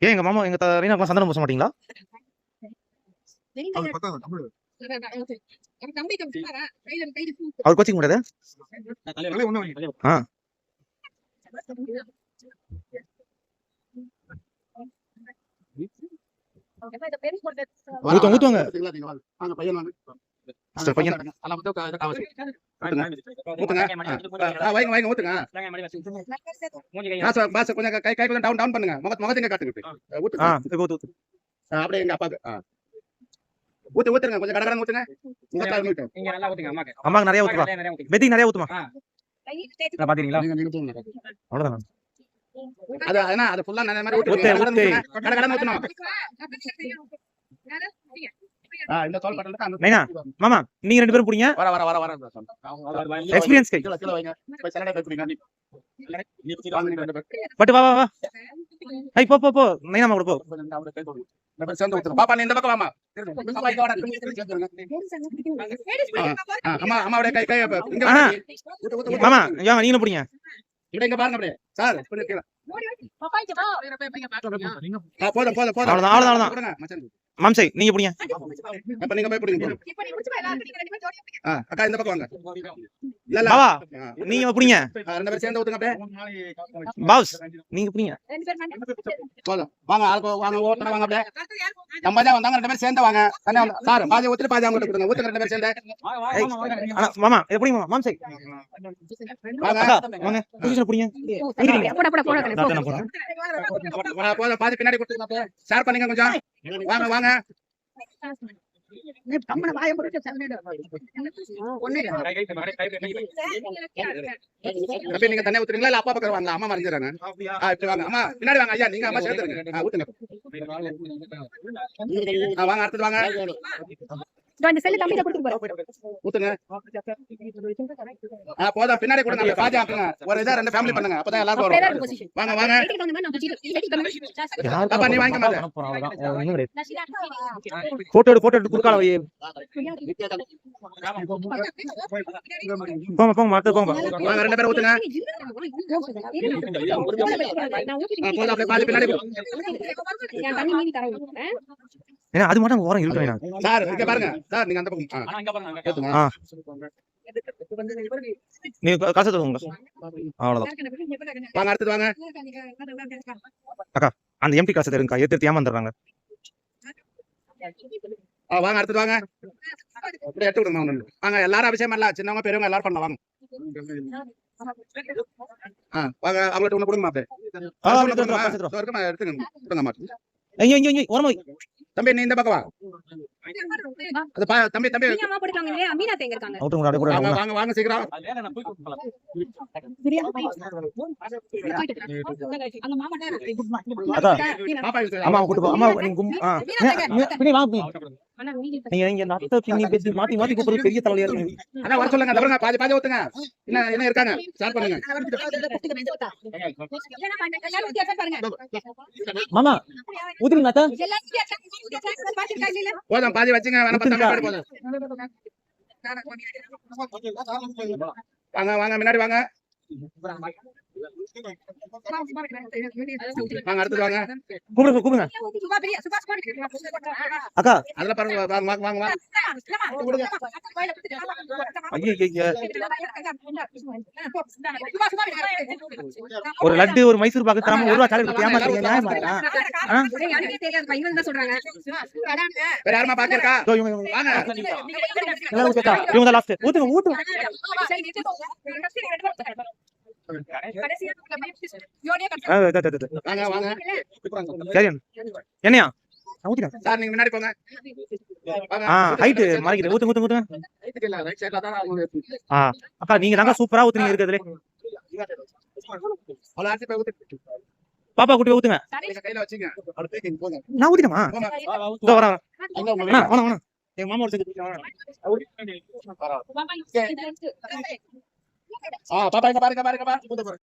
ஏன் எங்க மாமா எங்க ரீனாக்கெல்லாம் சந்தனம் பூச மாட்டீங்களா? அவர் கோச்சிங் கூடாது. ஊத்துவாங்க. ஊத்துங்க கொஞ்சம் கடகடன்னு ஊத்துங்க. அம்மாக்கு நிறைய ஊத்துமா, வெத்தி நிறைய ஊத்துமா. பாத்தீங்களா? அவ்வளவுதான். அது ஃபுல்லா நிறைய மாதிரி ஊத்துங்க. கடகடன்னு ஊத்தணும். இந்த தோல் பட்டல நைனா மாமா நீங்க ரெண்டு பேரும் புடிங்க. வர எக்ஸ்பீரியன்ஸ் கை கிலோ வைங்க. போய் சலடை போய் புடிங்க. பட் வா வா வா. ஹை போ போ போ நைனா மாமா கூட போ. சேர்ந்து ஊத்துங்க. பாப்பா நீ இந்த பக்கம் வாமா. பாப்பா இங்க வாடா. அம்மாவோட கை இங்க ஊத்து. மாமா வாங்க நீங்க புடிங்க. இங்க பாருங்க அப்படியே. சார் புடிங்க. பாப்பா இங்க வா. போதும். அவ்வளவுதான். மாம்சை நீங்க புடிங்க. அப்ப நீங்க போய் புடிங்க. இப்போ நீ முடிச்சு எல்லாரும் நீங்க ரெண்டு பேரும் ஜோடியா புடிங்க. அக்கா இந்த பக்கம் வாங்க. இல்ல பாவா நீங்க புடிங்க. ரெண்டு பேரும் சேர்ந்து ஊத்துங்க அப்படியே. பாஸ் நீங்க புடிங்க. ரெண்டு பேரும் போதும். வாங்க ஆளுக்கு வாங்க ஓட்டற வாங்க அப்படியே. நம்ம தான் வந்தாங்க ரெண்டு பேரும் சேர்ந்து வாங்க. தண்ணி சார் பாதி ஊத்திட்டு பாதி அவங்க கொடுங்க. ஊத்துங்க ரெண்டு பேரும் சேர்ந்து. அண்ணா மாமா இத புடிங்க மாமா. மாம்சை வாங்க பொசிஷன் புடிங்க. போதும் பாதி பின்னாடி கொடுத்துங்க அப்படியே. ஷேர் பண்ணுங்க கொஞ்சம். வாங்க கம்மன வாயை போட்டு நீங்க தண்ணி ஊத்துறீங்களா இல்ல அப்பா பக்கம் வாங்க அம்மா மறைஞ்சிடறாங்க. இப்படி வாங்க அம்மா பின்னாடி வாங்க ஐயா நீங்க அம்மா சேர்த்துருங்க. ஊத்துங்க வாங்க அடுத்து வாங்க. இந்த செல்ல தம்பிட்ட கொடுத்து போறேன். ஊத்துங்க. போதும் பின்னாடி கொடுங்க. பாஜா ஆக்குங்க. ஒரு இதா ரெண்டு ஃபேமிலி பண்ணுங்க. அப்பதான் எல்லாரும் வரும். வாங்க. பாப்பா நீ வாங்க மாட்டே. போட்டோ எடுத்து குறுக்கால வை. போங்க மாத்த போங்க. வாங்க ரெண்டு பேரும் ஊத்துங்க. போதும் அப்படியே பாதி பின்னாடி. தண்ணி மீதி தரேன். ஏன்னா அது மட்டும் ஓரம் இருக்கு வேணா. சார் இங்க பாருங்க. சார் நீங்க அந்த பக்கம். இங்க பாருங்க. நீங்க காசு தருங்க. அவ்வளவுதான். வாங்க அடுத்து வாங்க. அக்கா அந்த எம்டி காசு தருங்க. ஏத்து ஏமாந்துறாங்க. வாங்க அடுத்து வாங்க. அப்படியே எடுத்து விடுங்க. வாங்க எல்லாரும் அபிஷேகம் பண்ணலாம். சின்னவங்க பெரியவங்க எல்லாரும் பண்ணலாம் வாங்க. வாங்க அவங்கள்ட்ட ஒண்ணு கொடுங்க மாப்ள. எடுத்துங்க. கொடுங்க மாப்ள. ஐயோ ஓரமா தம்பி நீ இந்த பக்கம் வா. அது தம்பி நீங்க அம்மா போடுறாங்க இல்லையா அமீனா தேங்க இருக்காங்க. வாங்க சீக்கிரம். அந்த மாமா அம்மா கூட்டி போ. அம்மா நீங்க பின்னி வாங்க. நீங்க நத்த பின்னி பேசி மாத்தி கூப்பிடுறது பெரிய தலைவலியா இருக்கு. அண்ணா வர சொல்லுங்க. தவறங்க பாதி ஊத்துங்க. என்ன இருக்காங்க ஸ்டார்ட் பண்ணுங்க. மாமா ஊத்துங்க அத்தா. போதும் பாதி வச்சுங்க. வேணா பத்தங்க போதும். வாங்க முன்னாடி வாங்க. வாங்க அடுத்து வாங்க. கூப்பிடுங்க. அக்கா அதல பாருங்க. வாங்க. ஒரு லட்டு ஒரு மைசூர் பாக்கு தராம 1 ரூபாய் சாக்லேட் ஏமாத்துறீங்க. நியாயமா இருக்கா? வேற யாரமா பாக்கிருக்கா? வாங்க. எல்லாம் ஊத்துக்கா. இவங்க லாஸ்ட். ஊத்துங்க. வாங்க. சரி என்னையா ஊத்திங்க. சார் நீங்க முன்னாடி போங்க. ஹைட் மாறிக்கிட்டு ஊத்துங்க. அக்கா நீங்க தாங்க சூப்பரா ஊத்துறீங்க இருக்கிறதுல. பாப்பா குட்டி ஊத்துங்க. கையில வச்சுங்க. நான் ஊத்திட்டமா? இதோ வரேன். வேணாம். எங்க மாமா பாப்பா இங்க பாருங்க.